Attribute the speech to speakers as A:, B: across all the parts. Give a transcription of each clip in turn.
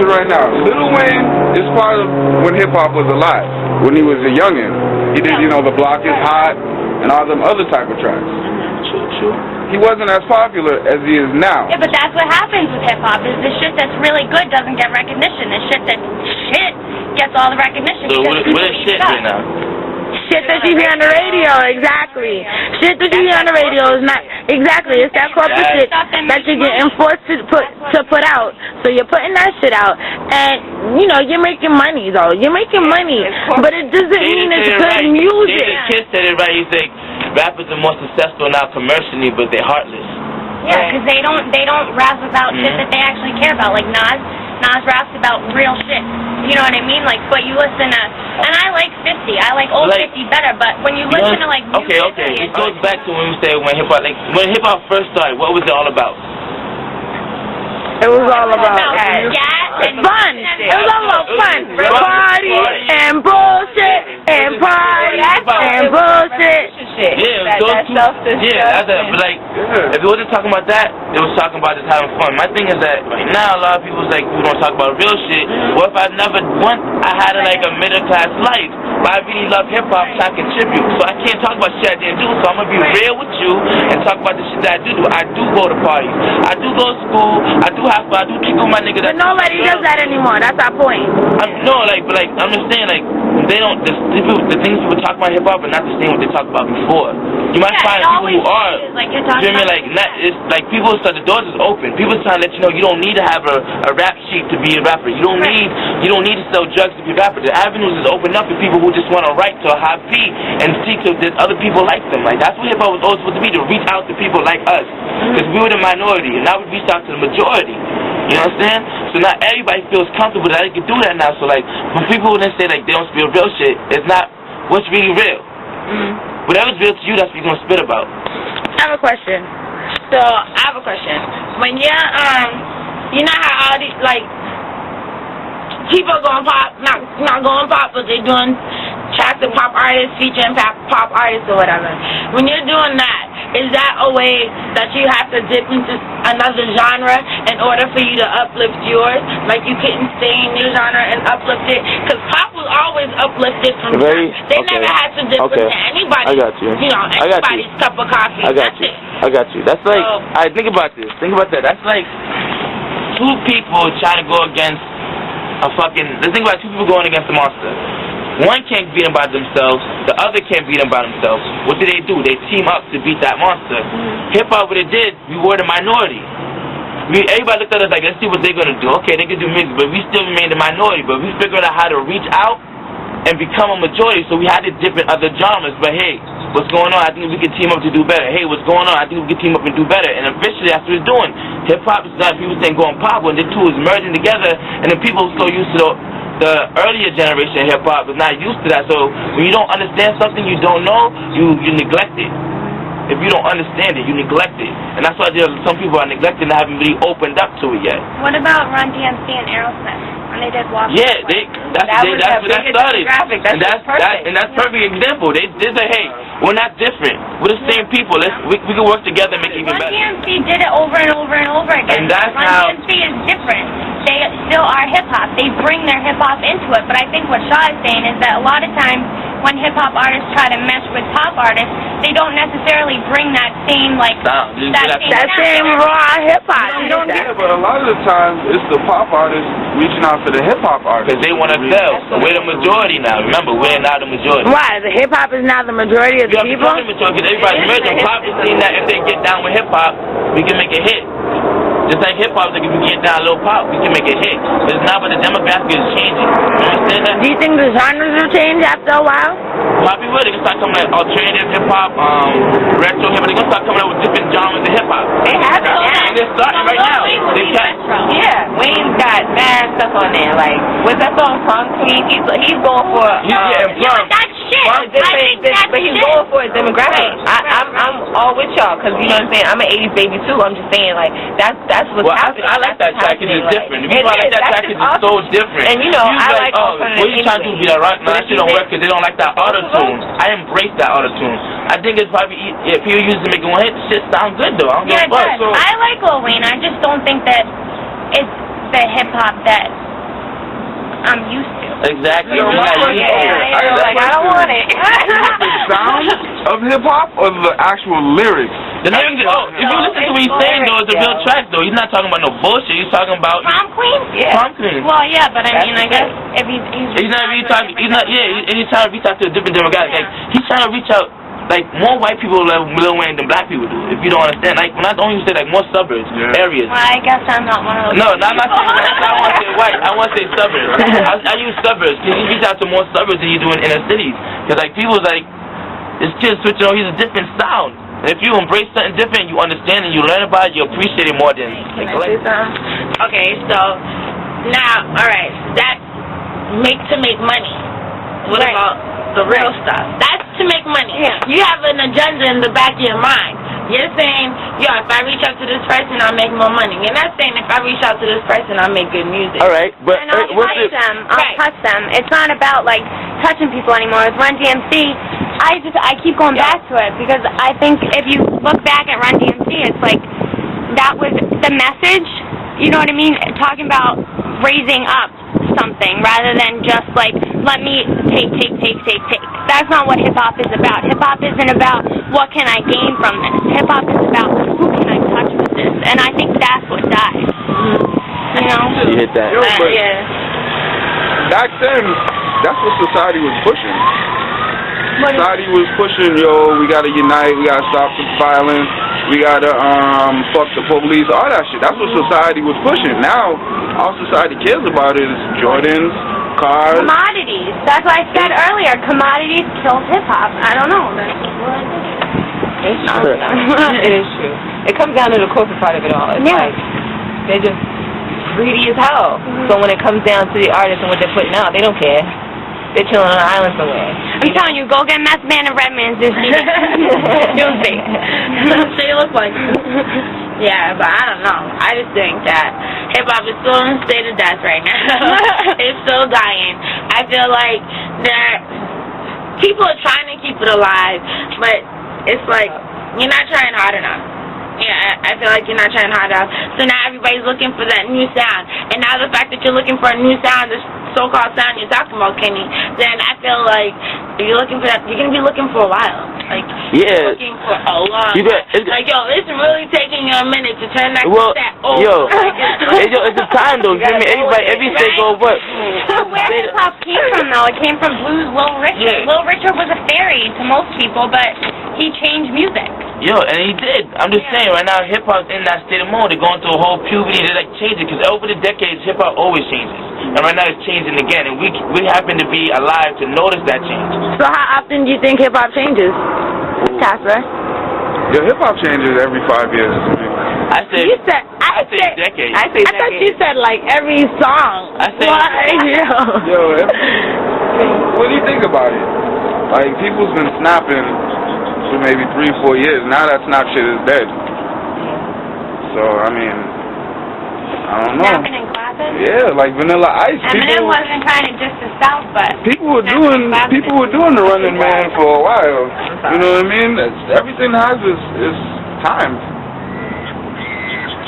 A: shit right now. Lil Wayne is part of when hip-hop was alive. When he was a youngin'. He did, you know, The Block is Hot and all them other type of tracks.
B: True.
A: He wasn't as popular as he is now.
C: Yeah, but that's what happens with hip-hop, is the shit that's really good doesn't get recognition. The shit that gets all the recognition.
B: So what is shit right now?
D: Shit that you hear on the radio, exactly. Shit that you hear on the radio is not, exactly, it's that corporate shit that you're getting forced to put out. So you're putting that shit out, and, you know, you're making money, though. You're making money, but it doesn't mean it's good music.
B: The kid said it right, he's like, rappers are more successful now commercially, but they're heartless.
C: Yeah, because they don't rap about shit that they actually care about, like Nas raps about real shit. You know what I mean? Like, but you listen to, and I like 50. I like old 50 better. But when you listen to like,
B: okay, it goes back to when we say when hip hop first started. What was it all about?
D: It was all about
C: fun.
D: It was all about fun. Party and bullshit and party and bullshit.
B: Yeah, but like, if it wasn't talking about that, it was talking about just having fun. My thing is that right now a lot of people's like, we don't talk about real shit. What if I had a middle class life, but I really love hip hop, so I contribute. So I can't talk about shit I didn't do. So I'm gonna be real with you and talk about the shit that I do. I do go to parties. I do go to school. I do have fun. I do kick with my niggas.
D: But nobody does that anymore. That's our point.
B: I'm just saying, like, they don't. The things people talk about hip hop are not the same what they talked about before. You might find people who are.
C: Like you're talking
B: about. It's like people. So the doors is open. People's trying to let you know you don't need to have a rap sheet to be a rapper. You don't need to sell drugs to be a rapper. The avenues is open up for people who just want to write to a high beat and see that other people like them. Like that's what hip hop was always supposed to be, to reach out to people like us. Because we were the minority, and now we reached out to the majority. You know what I'm saying? So not everybody feels comfortable that they can do that now. So like when people then say like they don't spit real shit, it's not what's really real. Whatever's real to you, that's what you're gonna spit about.
D: I have a question. When you're you know how all these like people going pop, not going pop, but they're doing tracks of pop artists featuring pop artists or whatever. When you're doing that, is that a way that you have to dip into another genre in order for you to uplift yours? Like you couldn't stay in your genre and uplift it? Because pop was always uplifted from time. They never had to dip into anybody.
B: I got you.
D: You know, anybody's cup of coffee.
B: I got you. That's like, I think about this. Think about that. That's like two people trying to go against let's think about two people going against a monster. One can't beat them by themselves, the other can't beat them by themselves. What do? They team up to beat that monster. Hip-hop, what it did, we were the minority. Everybody looked at us like, let's see what they're going to do. Okay, they can do music, but we still remain the minority. But we figured out how to reach out and become a majority, so we had to dip in other genres. But hey, what's going on? I think we can team up to do better. Hey, what's going on? I think we can team up and do better. And eventually, that's what it's doing. Hip-hop is not people saying going pop, and the two is merging together, and then people are so used to the earlier generation of hip-hop is not used to that. So when you don't understand something you don't know, you neglect it. If you don't understand it, you neglect it. And that's why some people are neglecting and haven't really opened up to it yet.
C: What about Run DMC and Aerosmith? When they did Walk
B: Yeah, that's where that started. And that's perfect example. They say, hey, we're not different. We're the same people. We can work together and make it even better.
C: Run DMC did it over and over and over again.
B: And that's
C: Run DMC is different. They still are hip-hop. They bring their hip-hop into it. But I think what Shaw is saying is that a lot of times when hip-hop artists try to mesh with pop artists, they don't necessarily bring that same, like,
D: that same raw hip-hop.
A: Yeah, but a lot of the times it's the pop artists reaching out to the hip-hop artists.
B: Because they want to sell. We're the majority now. Remember, we're not the majority.
D: Why? The hip-hop is now the majority of the people?
B: Because everybody's merging. Pop is seeing that if they get down with hip-hop, we can make a hit. Just like hip-hop, like if we get down a little pop, we can make a hit. But it's not, but the demographic is changing. You understand that?
D: Do you think the genres will change after a while?
B: Probably will. They can start coming like alternative hip-hop, retro hip-hop. They're going to start coming up with different genres of hip-hop.
E: They have it now.
B: And they're starting right now.
E: Yeah, Wayne's got mad stuff on there. Like, what's that song, Prom Queen? He's going for...
C: That's shit.
E: But he's going for a demographic. I'm all with y'all, because, you know what I'm saying, I'm an 80s baby, too. I'm just saying, like, that's what's happening.
B: I like that track. It's different. If you like that track, it's so different.
E: And, you know, I like...
B: what you trying to do? Be that right? No, that shit don't work because they don't like that auto-tune. I embrace that auto-tune. I think it's probably, if people use it to make one hit, shit sounds good, though. I don't give a fuck.
C: I like Lil Wayne. I just don't think that it's the hip-hop that I'm used to.
B: Exactly.
A: Yo, my question,
E: I don't want it.
A: the sound of hip hop or the actual lyrics?
B: The lyrics, if you listen to what he's saying though, it's a real track though. He's not talking about no bullshit. He's talking about
C: Prom queen?
B: Prom queen.
C: Well, yeah, but I mean, I guess if he's
B: not really talking. He's not. Yeah, he's trying to reach out to a different demographic. Like he's trying to reach out. Like more white people love Lil Wayne than black people do. If you don't understand, like when I don't even say like more suburbs, areas.
C: Well, I guess I'm not one of those.
B: No, I'm not saying white. I don't want to say white. I want to say suburbs. I use suburbs. Can you reach out to more suburbs than you do in inner cities? Because like people's like, this kid's switching on. He's a different sound. And if you embrace something different, you understand and you learn about it, you appreciate it more than like.
D: Okay, so now, all right, that's make money. What about the real stuff? That's to make money.
C: Yeah.
D: You have an agenda in the back of your mind. You're saying, yo, if I reach out to this person, I'll make more money. You're not saying if I reach out to this person, I'll make good music.
B: All right, but
C: And I'll touch them. I'll touch them. It's not about like touching people anymore. With Run DMC, I keep going back to it because I think if you look back at Run DMC, it's like that was the message. You know what I mean? Talking about raising up something rather than just like let me take. That's not what hip hop is about. Hip hop isn't about what can I gain from this. Hip hop is about who can I touch with this, and I think that's what died. You know?
B: You hit that.
A: Yo, but back then, that's what society was pushing. Society was pushing, yo, we gotta unite, we gotta stop the violence, we gotta fuck the police, all that shit. That's what society was pushing. Now, all society cares about is Jordans, cars.
C: Commodities. That's what I said earlier. Commodities kills hip hop. I don't know.
E: It's true. It is true. It comes down to the corporate part of it all. It's like they're just greedy as hell. So when it comes down to the artists and what they're putting out, they don't care. They're chilling on an island somewhere.
C: I'm telling you, go get Meth Man and Redman's this year.
D: You'll see. They look like yeah, but I don't know. I just think that hip-hop is still in a state of death right now. It's still dying. I feel like that people are trying to keep it alive, but it's like you're not trying hard enough. Yeah, I feel like you're not trying hard enough. So now everybody's looking for that new sound. And now the fact that you're looking for a new sound, this so-called sound you're talking about, Kenny, then I feel like if you're looking for that, you're going to be looking for a while. Like, you're looking for a long time. Like, yo, it's really taking you a minute to turn that cassette over.
B: It's a time, though. You know what I mean? Every state goes what?
C: So where hip-hop came from, though? It came from blues, Little Richard. Little Richard was a fairy to most people, but he changed music.
B: Yo, and he did. I'm just saying, right now, hip-hop's in that state of mode. They're going through a whole puberty. They're, like, changing. Because over the decades, hip-hop always changes. And right now, it's changing again. And we happen to be alive to notice that change.
D: So how often do you think hip-hop changes, Casper?
A: Yo, hip-hop changes every 5 years.
B: I say decades.
D: I thought you said, like, every song.
B: I say
A: Yo, what do you think about it? Like, people's been snapping for maybe 3-4 years. Now that snap shit is dead. So, I mean, I don't know.
C: Snapping and clapping?
A: Yeah, like Vanilla Ice.
C: Eminem wasn't trying to diss the South, but
A: people were doing the Running Man for a while. You know what I mean? Everything has its time.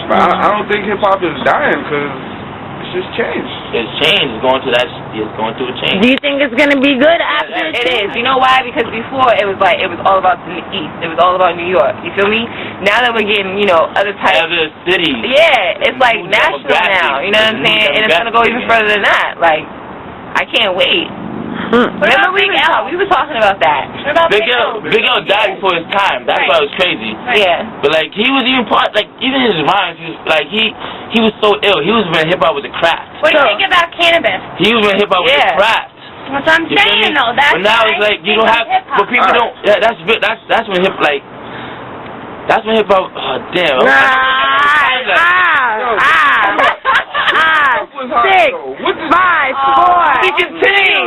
A: But I don't think hip hop is dying because it's just changed.
B: It's changed. It's going through a change.
D: Do you think it's gonna be good after
E: It is. You know why? Because before it was all about the East. It was all about New York. You feel me? Now that we're getting, other types.
B: Other cities.
E: Yeah, it's like national now. You know what I'm saying? And it's gonna go even further than that. Like, I can't wait. Remember we were talking about that.
B: Big L died before his time. That's why it was crazy.
E: Yeah.
B: But like he was even even his rhymes. He was like he was so ill. He was when hip hop was a craft.
C: what do you think about cannabis?
B: He was when hip hop was a craft.
C: That's what I'm saying, though. That's
B: but now it's like you don't have. But people don't. Yeah, that's when hip hop. Oh damn.
D: 6, 5, 4.
B: We can sing.